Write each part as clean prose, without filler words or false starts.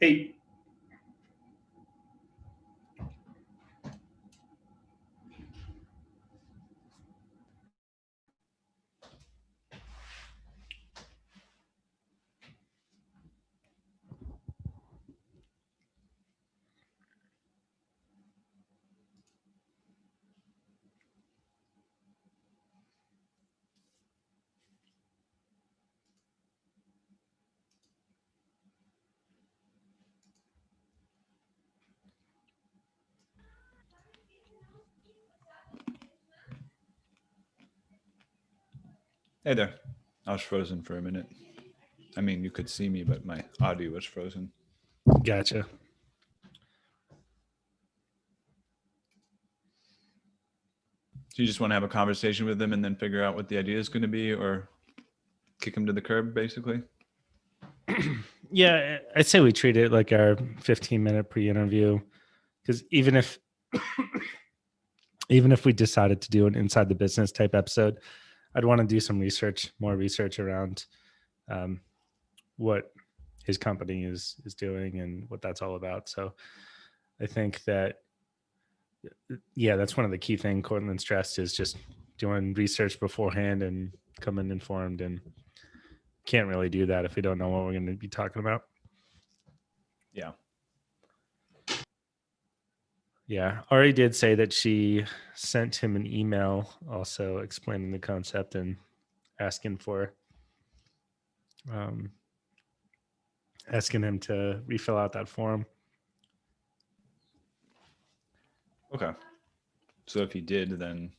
Hey, Hey there. I was frozen for a minute. I mean, you could see me, but my audio was frozen. Gotcha. So you just want to have a conversation with them and then figure out what the idea is going to be, or kick them to the curb, basically? Yeah, I'd say we treat it like our 15-minute pre-interview, because even if we decided to do an inside the business type episode, I'd want to do some more research around what his company is doing and what that's all about. So I think that that's one of the key things Cortland stressed is just doing research beforehand and coming informed, and can't really do that if we don't know what we're going to be talking about. Yeah. Yeah, Ari did say that she sent him an email also explaining the concept and asking for asking him to refill out that form. Okay. So if he did, then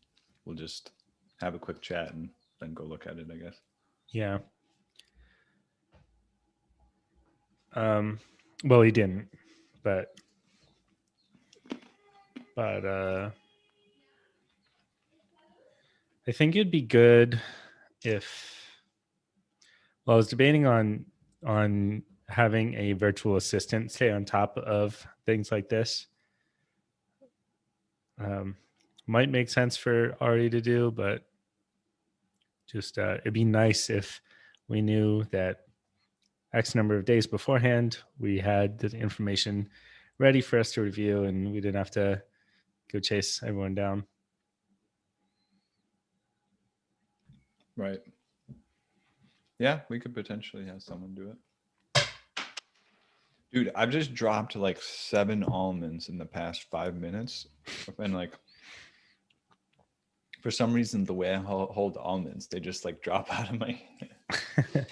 we'll just have a quick chat and then go look at it, I guess. Yeah. Well, he didn't, but I think it'd be good if. Well, I was debating on having a virtual assistant stay on top of things like this. Might make sense for Ari to do, but just it'd be nice if we knew that X number of days beforehand we had the information ready for us to review, and we didn't have to go chase everyone down. Right. Yeah, we could potentially have someone do it. Dude, I've just dropped like 7 almonds in the past 5 minutes. And like, for some reason, the way I hold almonds, they just like drop out of my hand.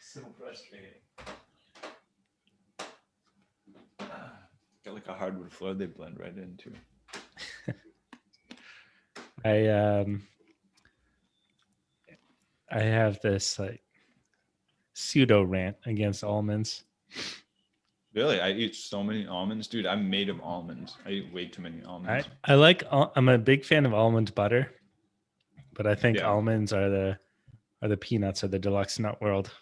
So frustrating. Got like a hardwood floor they blend right into. I have this like pseudo rant against almonds. Really? I eat so many almonds. Dude, I'm made of almonds. I eat way too many almonds. I'm a big fan of almond butter, but I think Yeah. almonds are the peanuts of the deluxe nut world.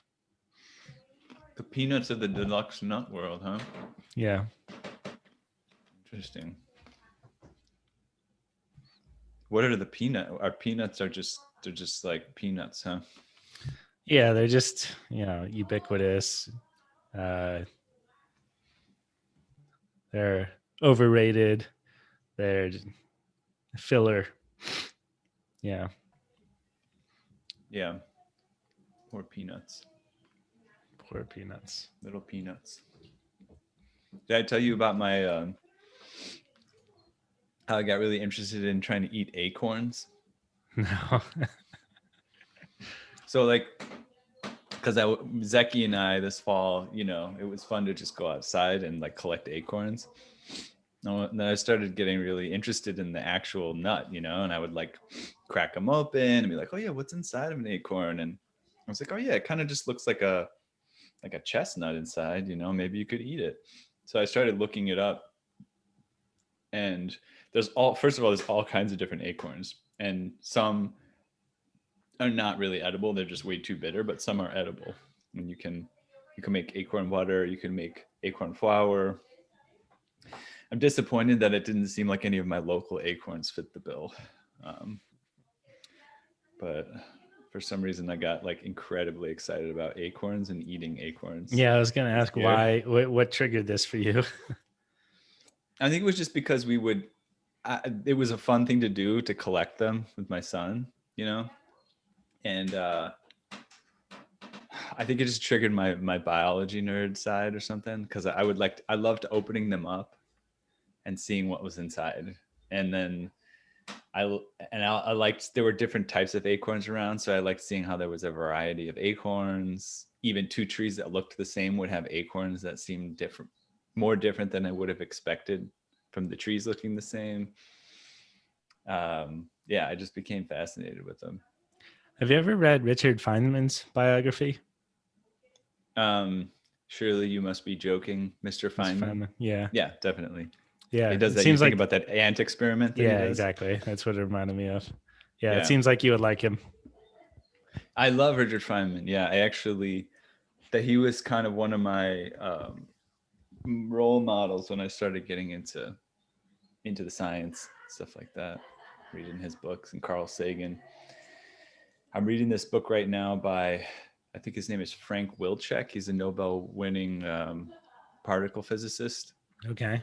The peanuts of the deluxe nut world, huh? Yeah. Interesting. What are the peanut? Our peanuts are they're just like peanuts, huh? Yeah, they're just, ubiquitous. They're overrated. They're filler. Yeah. Yeah. Poor peanuts. Poor peanuts. Little peanuts. Did I tell you about my how I got really interested in trying to eat acorns? No. So like, because Zeki and I this fall, it was fun to just go outside and like collect acorns. And then I started getting really interested in the actual nut, and I would like crack them open and be like, oh yeah, what's inside of an acorn? And I was like, oh yeah, it kind of just looks like a chestnut inside, maybe you could eat it. So I started looking it up, and there's all kinds of different acorns, and some are not really edible. They're just way too bitter, but some are edible. And you can make acorn butter, you can make acorn flour. I'm disappointed that it didn't seem like any of my local acorns fit the bill. But for some reason I got like incredibly excited about acorns and eating acorns Yeah, I was going to this ask year. why. What triggered this for you? I think it was just because we would. It was a fun thing to do to collect them with my son, you know, and I think it just triggered my biology nerd side or something because I loved opening them up and seeing what was inside, and then I liked there were different types of acorns around, so I liked seeing how there was a variety of acorns. Even two trees that looked the same would have acorns that seemed different, more different than I would have expected from the trees looking the same. Yeah, I just became fascinated with them. Have you ever read Richard Feynman's biography? Um, Surely you must be joking, Mr. Mr. Feynman. Feynman. Yeah. Yeah, definitely. Yeah. He does It that. You seems think like, about that ant experiment that he yeah, does. exactly. That's what it reminded me of. Yeah. It Yeah, seems like you would like him. I love Richard Feynman. Yeah, I actually that he was kind of one of my role models when I started getting into the science stuff like that. Reading his books and Carl Sagan. I'm reading this book right now by I think his name is Frank Wilczek. He's a Nobel-winning particle physicist, Okay.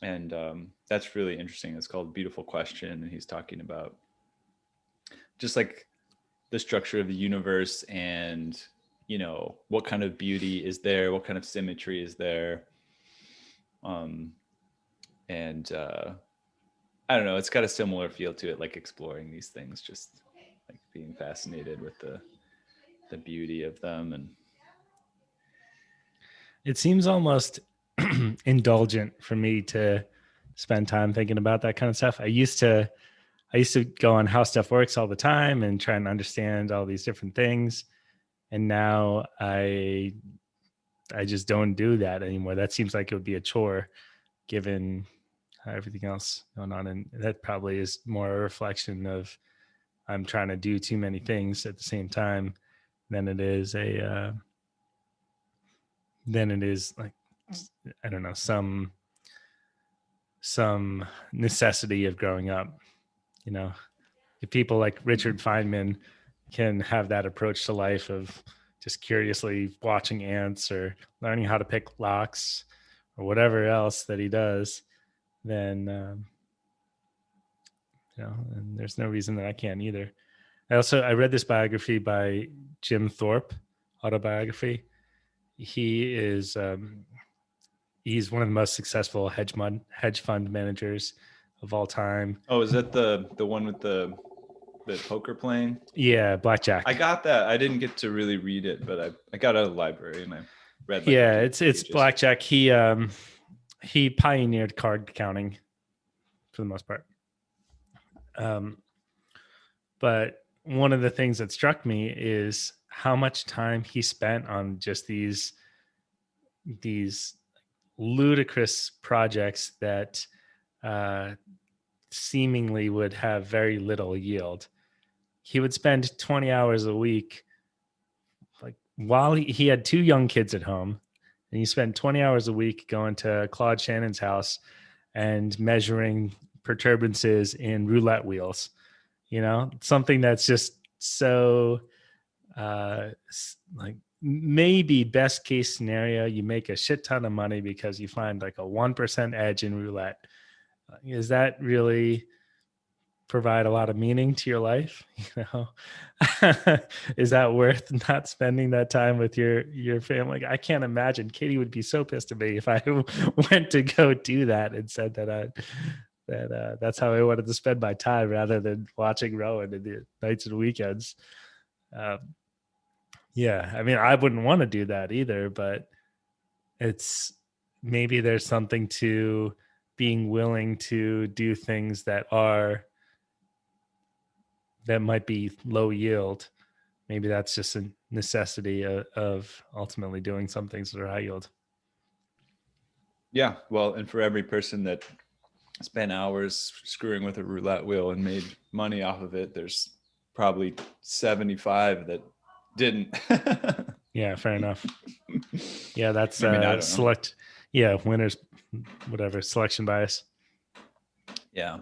and that's really interesting. It's called Beautiful Question, and he's talking about just like the structure of the universe and what kind of beauty is there, what kind of symmetry is there, um, and I don't know. It's got a similar feel to it, like exploring these things, just like being fascinated with the beauty of them. And It seems almost indulgent for me to spend time thinking about that kind of stuff. I used to go on How Stuff Works all the time and try and understand all these different things. And now I just don't do that anymore. That seems like it would be a chore given everything else going on. And that probably is more a reflection of I'm trying to do too many things at the same time than it is like, I don't know, some necessity of growing up. You know, if people like Richard Feynman can have that approach to life of just curiously watching ants or learning how to pick locks or whatever else that he does, then and there's no reason that I can't either. I read this biography by Jim Thorpe, autobiography. He is he's one of the most successful hedge fund managers of all time. oh, is that the one with the poker playing? Yeah, blackjack. I got that. I didn't get to really read it, but I got out of the library and I read like Yeah, a few it's pages. blackjack. He pioneered card counting for the most part. But one of the things that struck me is how much time he spent on just these ludicrous projects that seemingly would have very little yield. He would spend 20 hours a week, like while he had two young kids at home, and he spent 20 hours a week going to Claude Shannon's house and measuring perturbances in roulette wheels. Something that's just so like maybe best case scenario, you make a shit ton of money because you find like a 1% edge in roulette. Is that really provide a lot of meaning to your life? Is that worth not spending that time with your family? I can't imagine. Katie would be so pissed at me if I went to go do that and said that that's how I wanted to spend my time rather than watching Rowan in the nights and weekends. Yeah, I mean, I wouldn't want to do that either, but it's maybe there's something to being willing to do things that might be low yield. Maybe that's just a necessity of ultimately doing some things that are high yield. Yeah, well, and for every person that spent hours screwing with a roulette wheel and made money off of it, there's probably 75 that didn't. Yeah, fair enough. Yeah, that's I mean, I don't know. Yeah, winners, selection bias. Yeah.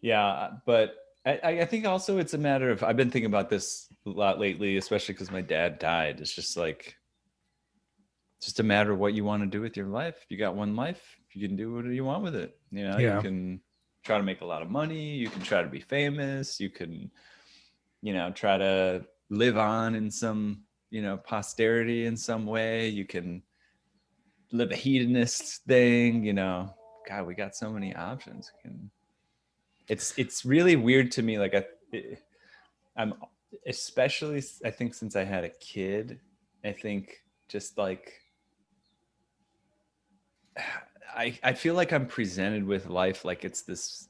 Yeah, but I think also it's a matter of, I've been thinking about this a lot lately, especially because my dad died. It's just like, it's just a matter of what you want to do with your life. You got one life, you can do what you want with it. You know, you Yeah. can try to make a lot of money, you can try to be famous, you can, you know, try to live on in some, you know, posterity in some way. You can live a hedonist thing, you know. God, we got so many options. It's really weird to me. Like I'm especially, I think since I had a kid, I think just like I feel like I'm presented with life like it's this,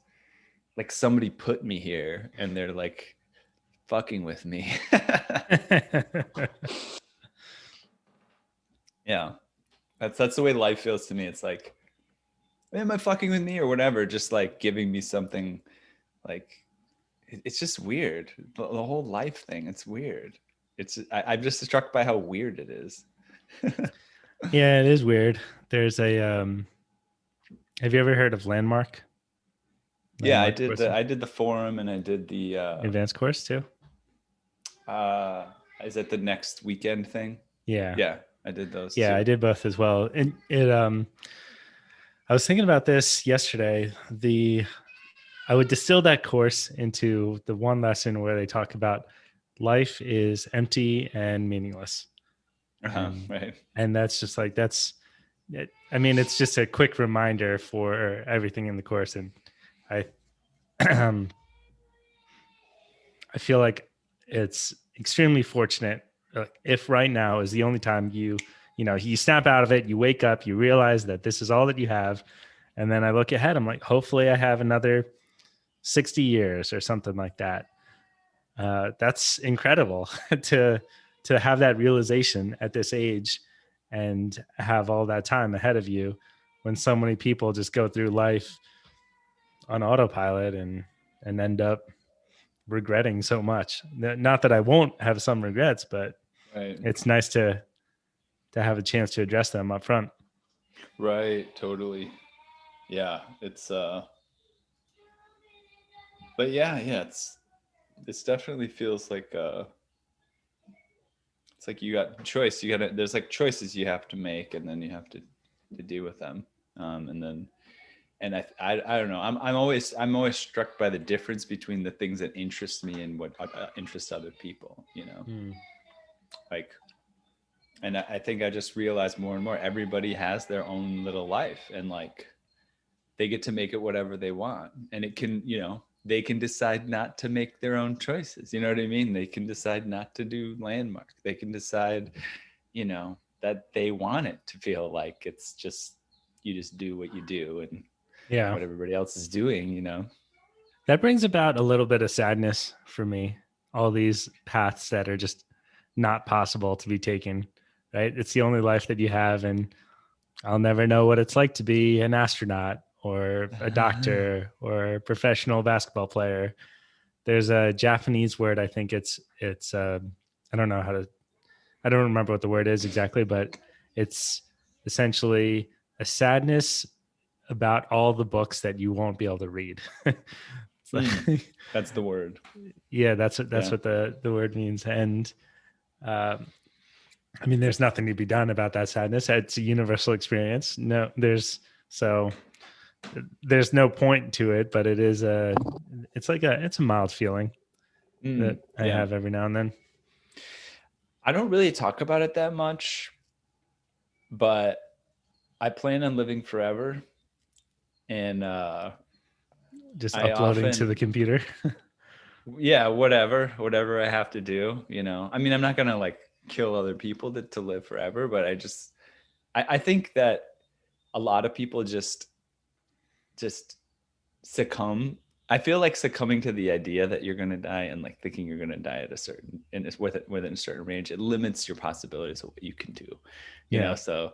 like somebody put me here and they're like fucking with me. Yeah. That's the way life feels to me. It's like, am I fucking with me or whatever? Just like giving me something, like it's just weird. The whole life thing, it's weird. I'm just struck by how weird it is. Yeah, it is weird. There's a have you ever heard of Landmark? Yeah, Landmark courses? I did the forum and I did the Advanced course too? uh is it the next weekend thing? Yeah. Yeah, I did those Yeah, I too. did both as well. And it I was thinking about this yesterday. The I would distill that course into the one lesson where they talk about life is empty and meaningless. Uh-huh, And right. that's just like that's it, I mean, it's just a quick reminder for everything in the course. And I I feel like it's extremely fortunate. If right now is the only time you snap out of it, you wake up, you realize that this is all that you have, and then I look ahead, I'm like, hopefully, I have another 60 years or something like that. That's incredible to have that realization at this age and have all that time ahead of you when so many people just go through life on autopilot and end up regretting so much. Not that I won't have some regrets, but Right. it's nice to have a chance to address them up front. Right, totally. Yeah, it's but yeah, it's definitely feels like it's like you got choice. You gotta, there's like choices you have to make and then you have to deal with them. And then and I don't know. I'm always struck by the difference between the things that interest me and what interests other people. You know, Hmm. like, and I think I just realized more and more everybody has their own little life, and like they get to make it whatever they want, and it can, you know, they can decide not to make their own choices. You know what I mean? They can decide not to do Landmark. They can decide, you know, that they want it to feel like it's just, you just do what you do and Yeah. what everybody else is doing, you know. That brings about a little bit of sadness for me. All these paths that are just not possible to be taken, right? It's the only life that you have. And I'll never know what it's like to be an astronaut or a doctor or a professional basketball player. There's a Japanese word. I think it's I don't know how to, I don't remember what the word is exactly, but it's essentially a sadness about all the books that you won't be able to read. It's Mm, like, that's the word. yeah, that's Yeah. what the word means. And um, I mean, there's nothing to be done about that sadness. It's a universal experience. No, so there's no point to it, but it's a mild feeling Mm, that I yeah. have every now and then. I don't really talk about it that much, but I plan on living forever. And Just I uploading to often, the computer. yeah, whatever I have to do, you know. I mean, I'm not gonna like kill other people to live forever, but I think that a lot of people just succumb. I feel like succumbing to the idea that you're gonna die and like thinking you're gonna die at a certain, and it's within a certain range, it limits your possibilities of what you can do, you know. Yeah. So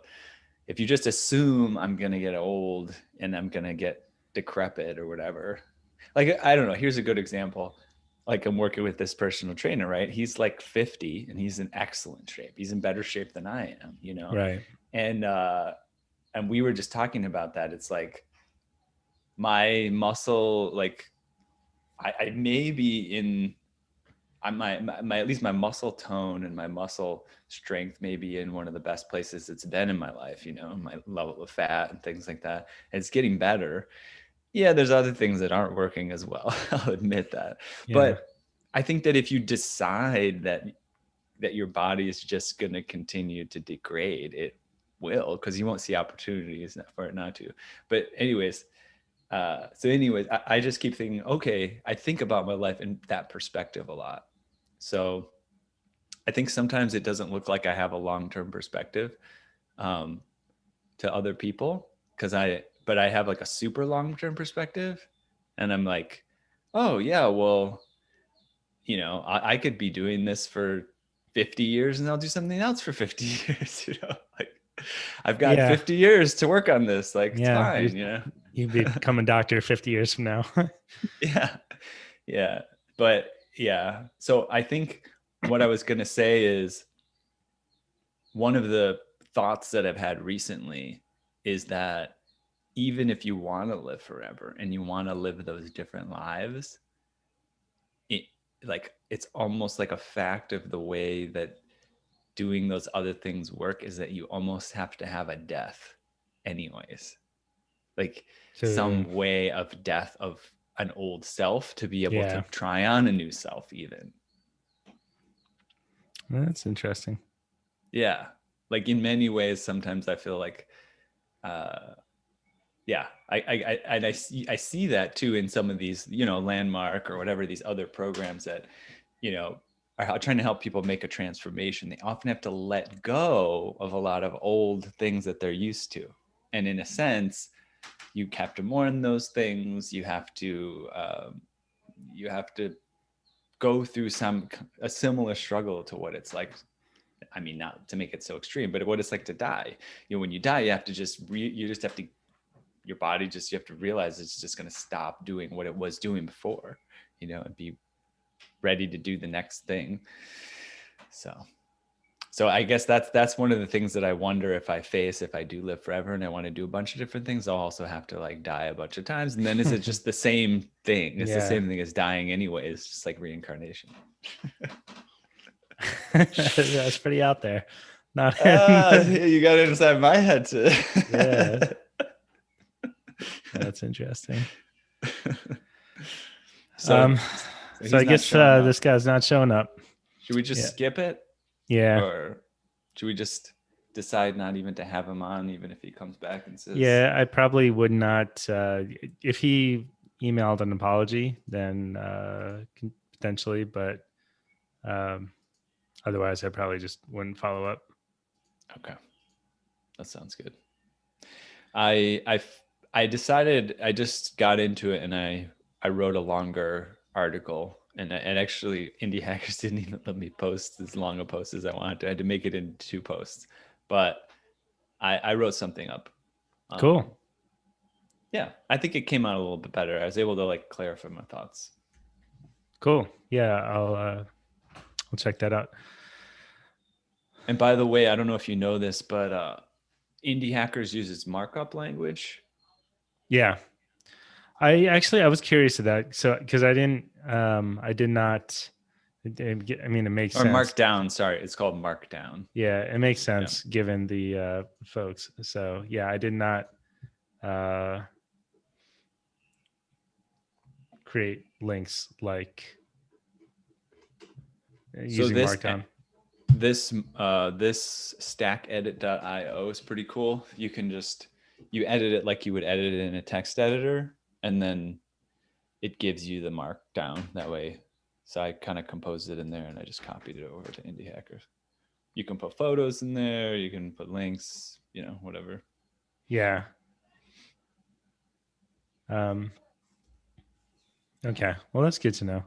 if you just assume I'm gonna get old and I'm gonna get decrepit or whatever, like I don't know. Here's a good example. Like I'm working with this personal trainer, right? He's like 50 and he's in excellent shape. He's in better shape than I am, you know. Right. And we were just talking about that. It's like my muscle, like I may be in my at least my muscle tone and my muscle strength may be in one of the best places it's been in my life, you know, my level of fat and things like that. And it's getting better. Yeah, there's other things that aren't working as well. I'll admit that. Yeah. But I think that if you decide that your body is just going to continue to degrade, it will, because you won't see opportunities for it not to. But anyways, I just keep thinking, okay, I think about my life in that perspective a lot. So I think sometimes it doesn't look like I have a long-term perspective um, to other people, but I have like a super long-term perspective, and I'm like, oh yeah, well, you know, I could be doing this for 50 years and I'll do something else for 50 years, you know, like I've got Yeah. 50 years to work on this. Like, it's Yeah. fine, you know? You become a doctor 50 years from now. Yeah. Yeah. But yeah. So I think what I was going to say is one of the thoughts that I've had recently is that even if you want to live forever and you want to live those different lives, it like it's almost like a fact of the way that doing those other things work is that you almost have to have a death anyways, like So, some way of death of an old self to be able to yeah, try on a new self even. that's interesting. Yeah, like in many ways sometimes I feel like uh yeah, I see that too in some of these, you know, Landmark or whatever, these other programs that, you know, are trying to help people make a transformation. They often have to let go of a lot of old things that they're used to, and in a sense, you have to mourn those things. You have to go through a similar struggle to what it's like. I mean, not to make it so extreme, but what it's like to die. You know, when you die, you have to you just have to your body just you have to realize it's just going to stop doing what it was doing before, you know, and be ready to do the next thing. So I guess that's one of the things that I wonder if I face if I do live forever and I want to do a bunch of different things. I'll also have to like die a bunch of times, and then is it just the same thing? It's the Yeah. same thing as dying anyway. It's just like reincarnation. That's pretty out there. Not You got it inside my head too. yeah. That's interesting. so, so So I he's not guess showing up. this guy's not showing up. Should we just Yeah. skip it? Yeah. Or should we just decide not even to have him on, even if he comes back and says, Yeah, I probably would not. If he emailed an apology, then potentially, but um, otherwise, I probably just wouldn't follow up. okay, that sounds good. I I decided I just got into it and I wrote a longer article, and actually Indie Hackers didn't even let me post as long a post as I wanted to. I had to make it into 2 posts, but I wrote something up. Cool. Yeah, I think it came out a little bit better. I was able to like clarify my thoughts. Cool. Yeah, I'll check that out. And by the way, I don't know if you know this, but Indie Hackers uses markup language. Yeah, I was curious of that. So because I did not. I mean, it makes Or sense. Markdown, sorry, it's called Markdown. Yeah, it makes Yeah. sense given the folks. So yeah, I did not uh, create links like So using Markdown. this stackedit.io is pretty cool. You edit it like you would edit it in a text editor, and then it gives you the markdown that way. So I kind of composed it in there and I just copied it over to Indie Hackers. You can put photos in there, you can put links, you know, whatever. Yeah. Okay. Well, that's good to know.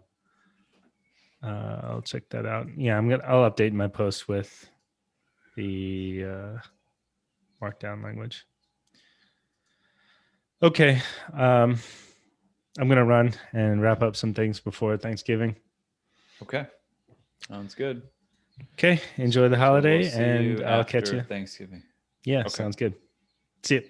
I'll check that out. Yeah, I'll update my post with the Markdown language. Okay. I'm gonna run and wrap up some things before Thanksgiving. Okay. Sounds good. Okay. Enjoy the So we'll holiday, see and you I'll catch after you. Thanksgiving. Yeah, Okay. sounds good. See you.